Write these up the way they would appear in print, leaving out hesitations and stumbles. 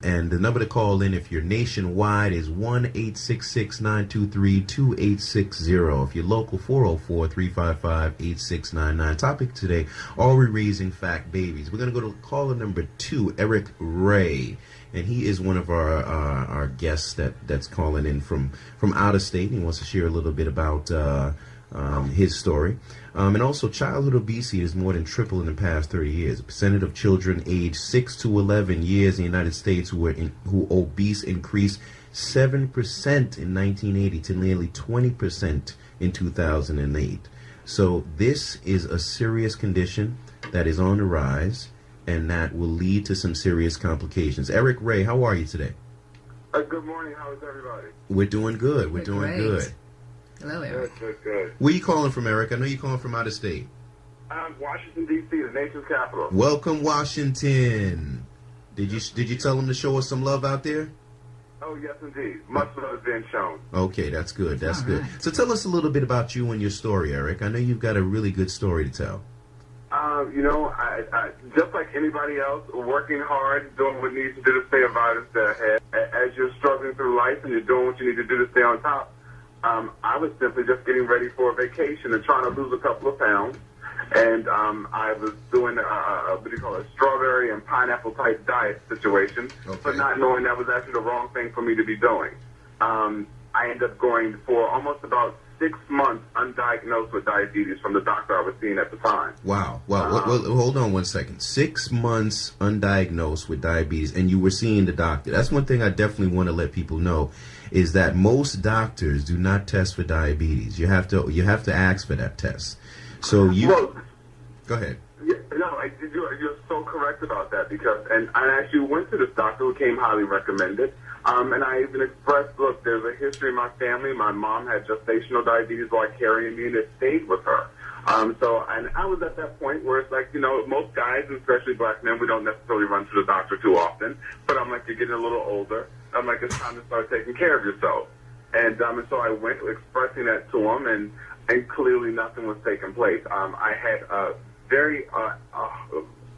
And the number to call in if you're nationwide is 1-866-923-2860. If you're local, 404-355-8699. Topic today, are we raising fat babies? We're going to go to caller number 2, Eric Ray. And he is one of our guests that's calling in from out of state. He wants to share a little bit about his story. And also, childhood obesity is more than triple in the past 30 years. The percentage of children aged 6 to 11 years in the United States who obese increased 7% in 1980 to nearly 20% in 2008. So this is a serious condition that is on the rise, and that will lead to some serious complications. Eric Ray, how are you today? Good morning. How is everybody? We're doing good. We're doing good. Hello, Eric. Good. Where are you calling from, Eric? I know you're calling from out of state. Washington, D.C., the nation's capital. Welcome, Washington. Did you tell them to show us some love out there? Oh, yes, indeed. Much love is being shown. Okay, that's good. That's good. Right. So tell us a little bit about you and your story, Eric. I know you've got a really good story to tell. I just like anybody else, working hard, doing what needs to do to stay alive and stay ahead. As you're struggling through life and you're doing what you need to do to stay on top, I was simply just getting ready for a vacation and trying to lose a couple of pounds. And I was doing a strawberry and pineapple type diet situation, but not knowing that was actually the wrong thing for me to be doing. I ended up going for almost about 6 months undiagnosed with diabetes from the doctor I was seeing at the time. Wow. Well, hold on one second. 6 months undiagnosed with diabetes, and you were seeing the doctor. That's one thing I definitely want to let people know, is that most doctors do not test for diabetes. You have to ask for that test. So go ahead. Yeah, no, you're so correct about that, because I actually went to this doctor who came highly recommended. And I even expressed, look, there's a history in my family. My mom had gestational diabetes while carrying me, and it stayed with her. And I was at that point where it's like, most guys, especially black men, we don't necessarily run to the doctor too often. But I'm like, you're getting a little older. I'm like, it's time to start taking care of yourself. And so I went expressing that to him, and clearly nothing was taking place. I had very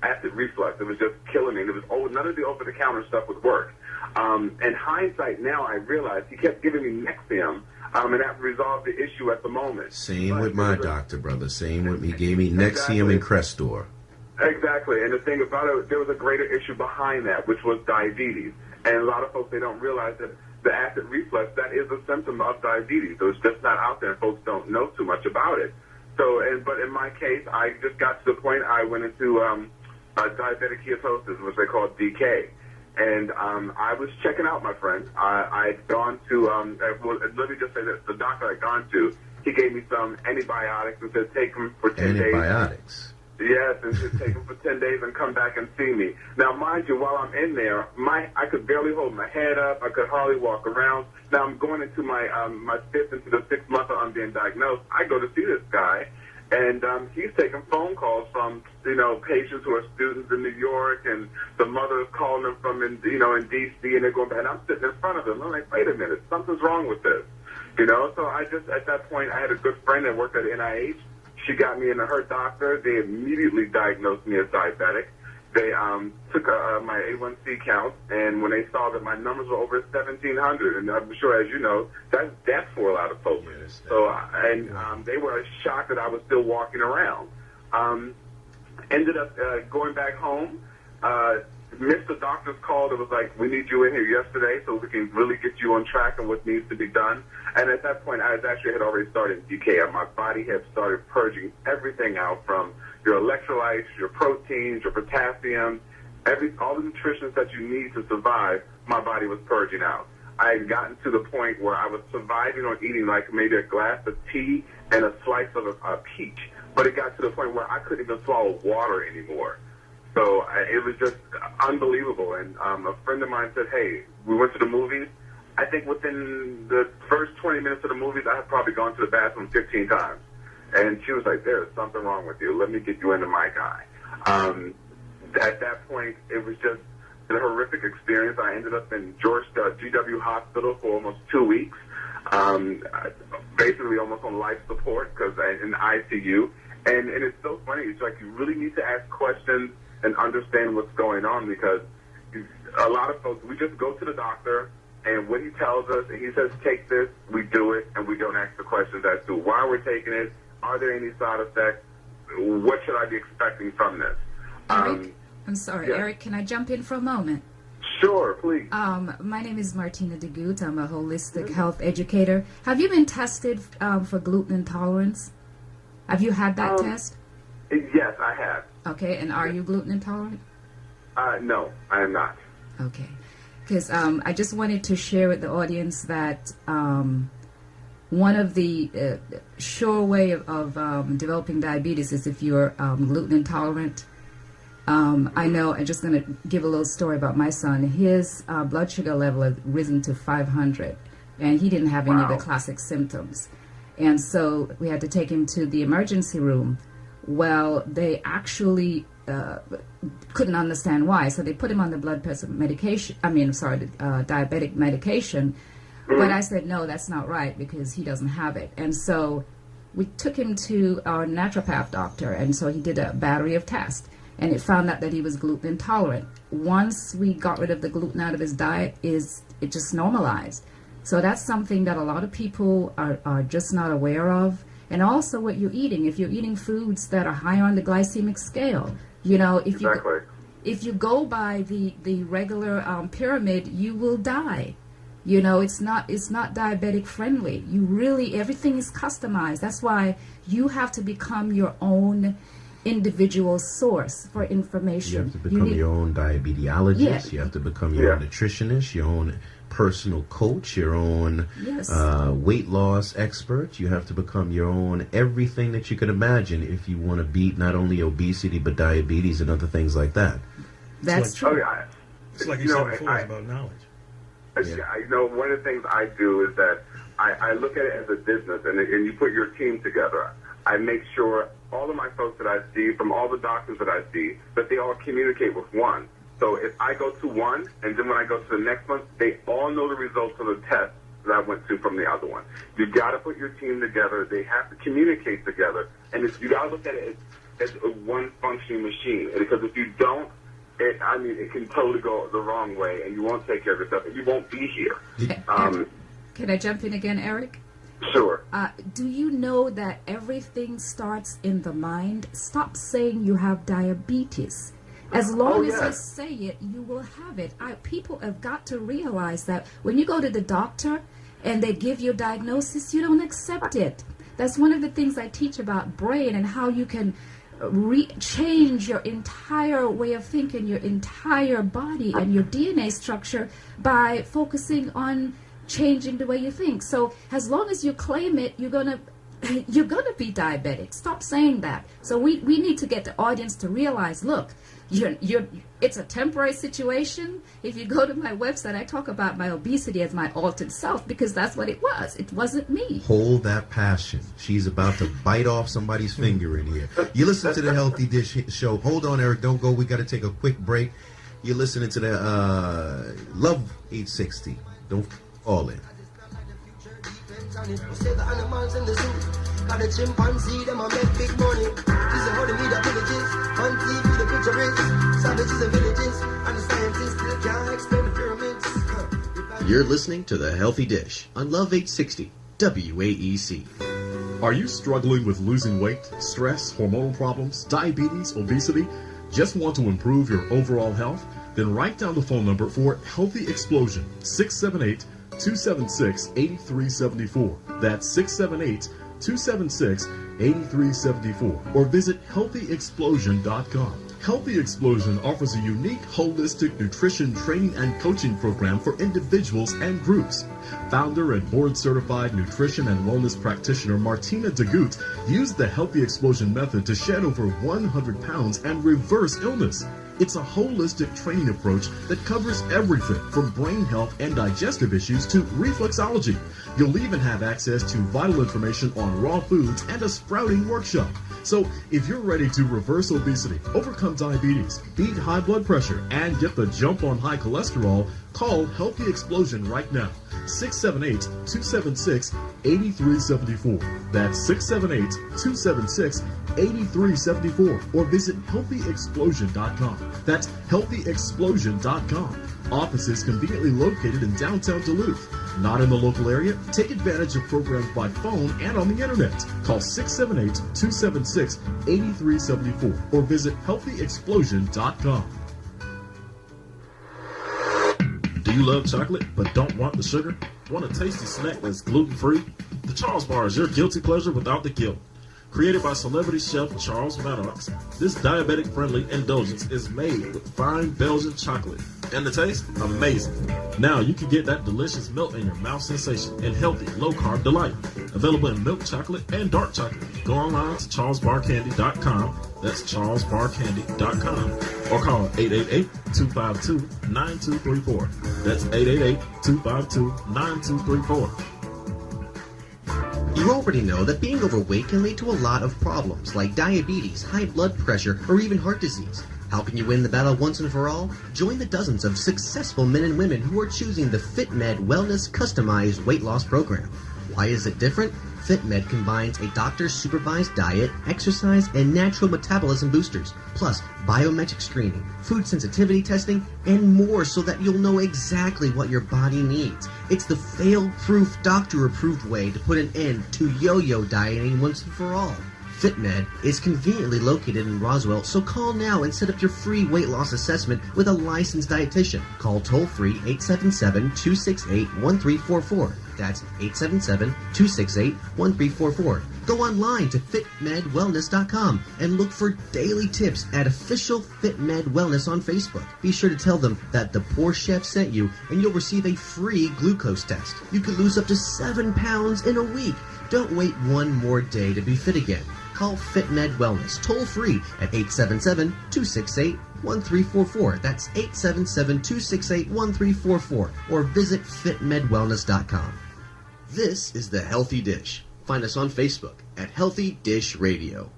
acid reflux. It was just killing me. None of the over-the-counter stuff would work. In hindsight now, I realized he kept giving me Nexium, and that resolved the issue at the moment. Same with my doctor, brother. Same with me. He gave me Nexium and Crestor. Exactly. And the thing about it, there was a greater issue behind that, which was diabetes. And a lot of folks, they don't realize that the acid reflux, that is a symptom of diabetes. So it's just not out there, and folks don't know too much about it. But in my case, I just got to the point I went into diabetic ketosis, which they call DK. And I was checking out, my friend. I had gone to, let me just say this, the doctor I'd gone to, he gave me some antibiotics and said, take them for 10 days. Antibiotics? Yes, and said, take them for 10 days and come back and see me. Now, mind you, while I'm in there, I could barely hold my head up. I could hardly walk around. Now, I'm going into my 5th into the 6th month I'm being diagnosed. I go to see this guy, and he's taking phone calls from, patients who are students in New York, and the mother is calling them from, in D.C., and they're going back, and I'm sitting in front of them. I'm like, wait a minute, something's wrong with this. So I just, at that point, I had a good friend that worked at NIH. She got me into her doctor. They immediately diagnosed me as diabetic. They took my A1C count, and when they saw that my numbers were over 1,700, and I'm sure, as you know, that's death for a lot of folks. Yes, they were shocked that I was still walking around. Ended up going back home. Missed the doctor's call that was like, we need you in here yesterday so we can really get you on track on what needs to be done. And at that point, I had already started DK. My body had started purging everything out, from your electrolytes, your proteins, your potassium, all the nutrition that you need to survive. My body was purging out. I had gotten to the point where I was surviving on eating like maybe a glass of tea and a slice of a peach. But it got to the point where I couldn't even swallow water anymore. So it was just unbelievable. And a friend of mine said, hey, we went to the movies. I think within the first 20 minutes of the movies, I had probably gone to the bathroom 15 times. And she was like, there's something wrong with you. Let me get you into my guy. At that point, it was just a horrific experience. I ended up in GW Hospital for almost 2 weeks, basically almost on life support, because in the ICU. And it's so funny. It's like you really need to ask questions and understand what's going on, because a lot of folks, we just go to the doctor, and what he tells us, and he says, take this, we do it, and we don't ask the questions as to why we're taking it, are there any side effects, what should I be expecting from this? Eric, I'm sorry, yeah. Eric, can I jump in for a moment? Sure, please. My name is Martina DeGoot. I'm a holistic health educator. Have you been tested for gluten intolerance? Have you had that test? Yes, I have. Okay, and are you gluten intolerant? No, I am not. Okay, because I just wanted to share with the audience that one of the sure way of developing diabetes is if you're gluten intolerant. I know, I'm just going to give a little story about my son. His blood sugar level had risen to 500, and he didn't have any of the classic symptoms. And so we had to take him to the emergency room. Well, they actually couldn't understand why, so they put him on the blood pressure medication, diabetic medication. But I said, no, that's not right, because he doesn't have it. And so we took him to our naturopath doctor, and so he did a battery of tests. And it found out that he was gluten intolerant. Once we got rid of the gluten out of his diet, it just normalized. So that's something that a lot of people are just not aware of. And also what you're eating. If you're eating foods that are high on the glycemic scale, if you go by the regular pyramid, you will die. It's not diabetic friendly. Everything is customized. That's why you have to become your own individual source for information. You have to become your own diabetologist. Yeah. You have to become your own nutritionist, your own personal coach, your own weight loss expert. You have to become your own everything that you could imagine if you want to beat not only obesity but diabetes and other things like that. That's true. It's like you said before, it's about knowledge. One of the things I do is that I look at it as a business, and you put your team together. I make sure all of my folks that I see, from all the doctors that I see, that they all communicate with one. So if I go to one, and then when I go to the next one, they all know the results of the test that I went to from the other one. You got to put your team together. They have to communicate together, and you got to look at it as a one functioning machine. Because if you don't, it can totally go the wrong way, and you won't take care of yourself, and you won't be here. Can I jump in again, Eric? Sure. Do you know that everything starts in the mind? Stop saying you have diabetes. As long as you say it, you will have it. People have got to realize that when you go to the doctor and they give you a diagnosis, you don't accept it. That's one of the things I teach about brain and how you can change your entire way of thinking, your entire body and your DNA structure by focusing on changing the way you think. So as long as you claim it, you're gonna be diabetic. Stop saying that. So we need to get the audience to realize, look, it's a temporary situation. If you go to my website, I talk about my obesity as my altered self, because that's what it was. It wasn't me. Hold that passion. She's about to bite off somebody's finger in here. You listen to the Healthy Dish Show. Hold on, Eric. Don't go. We got to take a quick break. You're listening to the Love 860. Don't call in. Got a chimpanzee, them a make big money. This is how the media villages. On TV, the picture is savages and villages. And the scientists still can't explain the pyramids. You're listening to The Healthy Dish on Love 860 WAEC. Are you struggling with losing weight, stress, hormonal problems, diabetes, obesity? Just want to improve your overall health? Then write down the phone number for Healthy Explosion, 678-276-8374. That's 678-276-8374. Or visit healthyexplosion.com. Healthy Explosion offers a unique holistic nutrition training and coaching program for individuals and groups. Founder and board-certified nutrition and wellness practitioner Martina DeGoot used the Healthy Explosion method to shed over 100 pounds and reverse illness. It's a holistic training approach that covers everything from brain health and digestive issues to reflexology. You'll even have access to vital information on raw foods and a sprouting workshop. So if you're ready to reverse obesity, overcome diabetes, beat high blood pressure, and get the jump on high cholesterol, call Healthy Explosion right now. 678-276-8374. That's 678-276-8374. Or visit healthyexplosion.com. That's healthyexplosion.com. Offices conveniently located in downtown Duluth. Not in the local area? Take advantage of programs by phone and on the internet. Call 678-276-8374 or visit healthyexplosion.com. Do you love chocolate but don't want the sugar? Want a tasty snack that's gluten-free? The Charles Bar is your guilty pleasure without the guilt. Created by celebrity chef Charles Maddox, this diabetic-friendly indulgence is made with fine Belgian chocolate. And the taste? Amazing. Now you can get that delicious melt-in-your-mouth sensation and healthy, low-carb delight. Available in milk chocolate and dark chocolate. Go online to charlesbarcandy.com. That's charlesbarcandy.com. Or call 888-252-9234. That's 888-252-9234. You already know that being overweight can lead to a lot of problems like diabetes, high blood pressure, or even heart disease. How can you win the battle once and for all? Join the dozens of successful men and women who are choosing the FitMed Wellness Customized Weight Loss Program. Why is it different? FitMed combines a doctor-supervised diet, exercise, and natural metabolism boosters, plus biometric screening, food sensitivity testing, and more so that you'll know exactly what your body needs. It's the fail-proof, doctor-approved way to put an end to yo-yo dieting once and for all. FitMed is conveniently located in Roswell, so call now and set up your free weight loss assessment with a licensed dietitian. Call toll-free 877-268-1344. That's 877-268-1344. Go online to fitmedwellness.com and look for daily tips at Official FitMed Wellness on Facebook. Be sure to tell them that the Poor Chef sent you, and you'll receive a free glucose test. You could lose up to 7 pounds in a week. Don't wait one more day to be fit again. Call FitMed Wellness toll-free at 877-268-1344. That's 877-268-1344. Or visit fitmedwellness.com. This is The Healthy Dish. Find us on Facebook at Healthy Dish Radio.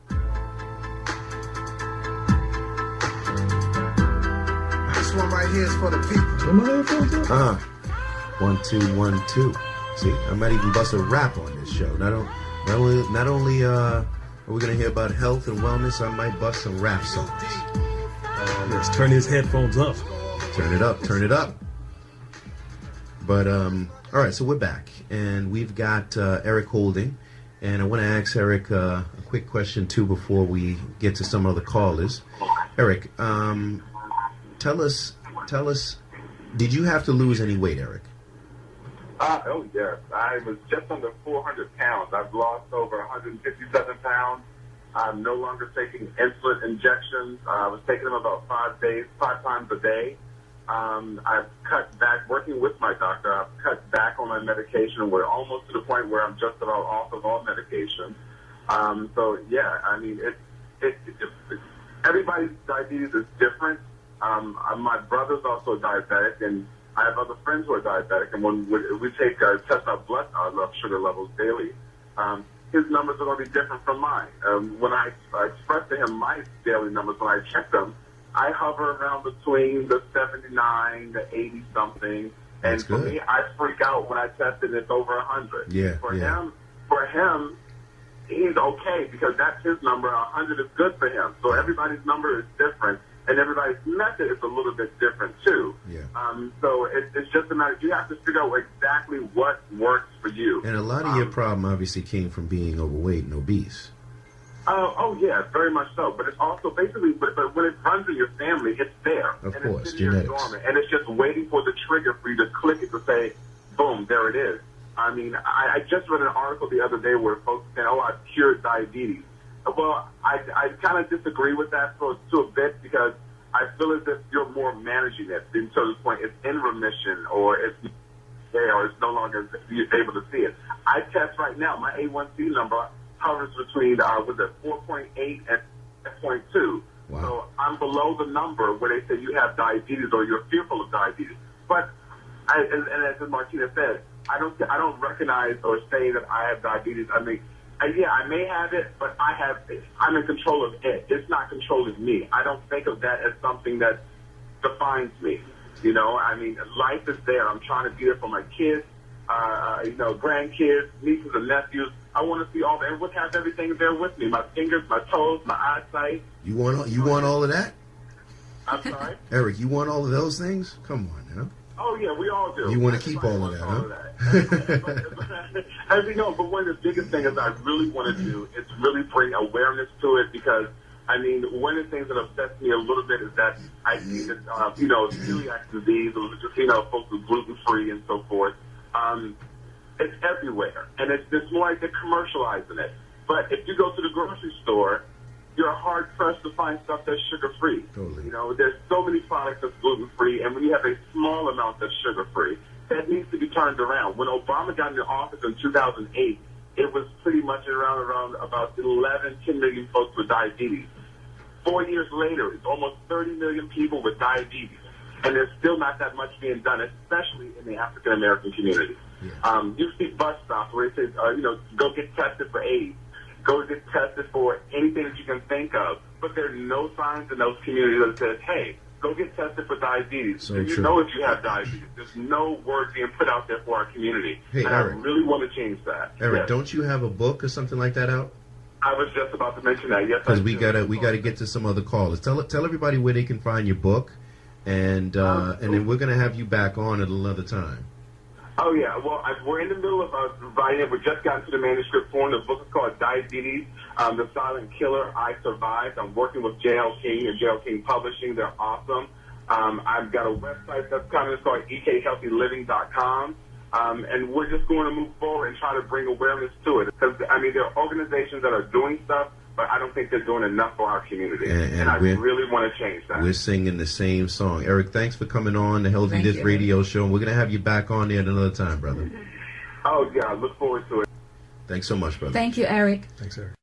This one right here is for the people. 1 2 1 2. See, I might even bust a rap on this show. Not only are we gonna hear about health and wellness, I might bust some rap songs. Let's turn his headphones up. Turn it up. But all right, so we're back, and we've got Eric Holding, and I want to ask Eric a quick question too before we get to some other callers. Eric, tell us, did you have to lose any weight, Eric? Oh, yes. I was just under 400 pounds. I've lost over 157 pounds. I'm no longer taking insulin injections. I was taking them about 5 times a day. I've cut back, working with my doctor, I've cut back on my medication. We're almost to the point where I'm just about off of all medication. So, yeah, I mean, everybody's diabetes is different. My brother's also diabetic, and I have other friends who are diabetic, and when we test our blood sugar levels daily, his numbers are going to be different from mine. When I express to him my daily numbers, when I check them, I hover around between the 79 to 80-something, and for me, I freak out when I test it and it's over 100. For him, he's okay because that's his number. 100 is good for him. So everybody's number is different. And everybody's method is a little bit different, too. So it's just a matter, you have to figure out exactly what works for you. And a lot of your problem obviously came from being overweight and obese. Oh, yeah, very much so. But it's also basically, but when it runs in your family, it's there. Of and course, it's genetics. Dormant, and it's just waiting for the trigger for you to click it to say, boom, there it is. I mean, I just read an article the other day where folks say, oh, I've cured diabetes. Well, I kind of disagree with that to a bit because I feel as if you're more managing it until the point it's in remission or it's there or it's no longer able to see it. I test right now. My A1C number hovers between 4.8 and 5.2. Wow. So I'm below the number where they say you have diabetes or you're fearful of diabetes. But and as Martina said, I don't recognize or say that I have diabetes. I mean, Yeah, I may have it, but I'm in control of it. It's not controlling me. I don't think of that as something that defines me. You know, I mean, life is there. I'm trying to be there for my kids, grandkids, nieces and nephews. I want to see all that, and have everything there with me. My fingers, my toes, my eyesight. You want all of that? I'm sorry? Eric, you want all of those things? Come on now. Oh, yeah, we all do. You want to keep all of that, huh? As you know, but one of the biggest things I really want to do is really bring awareness to it, because, I mean, one of the things that upsets me a little bit is that I see that, celiac disease, or just, folks with gluten-free and so forth, it's everywhere. And it's more like they're commercializing it. But if you go to the grocery store, you're hard-pressed to find stuff that's sugar-free. Totally. You know, there's so many products that's gluten-free, and when you have a small amount that's sugar-free, that needs to be turned around. When Obama got into office in 2008, it was pretty much around about 10 million folks with diabetes. 4 years later, it's almost 30 million people with diabetes, and there's still not that much being done, especially in the African-American community. Yeah. You see bus stops where it says, go get tested for AIDS. Go get tested for anything that you can think of. But there are no signs in those communities that says, hey, go get tested for diabetes. So you know if you have diabetes. There's no word being put out there for our community. Hey, and Eric, I really want to change that. Eric, yes. Don't you have a book or something like that out? I was just about to mention that. Yes, because we gotta get to some other callers. Tell everybody where they can find your book, and then we're gonna have you back on at another time. Oh, yeah. Well, we're in the middle of writing it. We just got into the manuscript form. The book is called Diabetes, The Silent Killer, I Survived. I'm working with J.L. King and J.L. King Publishing. They're awesome. I've got a website that's coming. It's called EKHealthyLiving.com. And we're just going to move forward and try to bring awareness to it. Because, I mean, there are organizations that are doing stuff, but I don't think they're doing enough for our community. And I really want to change that. We're singing the same song. Eric, thanks for coming on the Healthy Dish Radio Show. We're going to have you back on there at another time, brother. Oh, yeah. I look forward to it. Thanks so much, brother. Thank you, Eric. Thanks, Eric.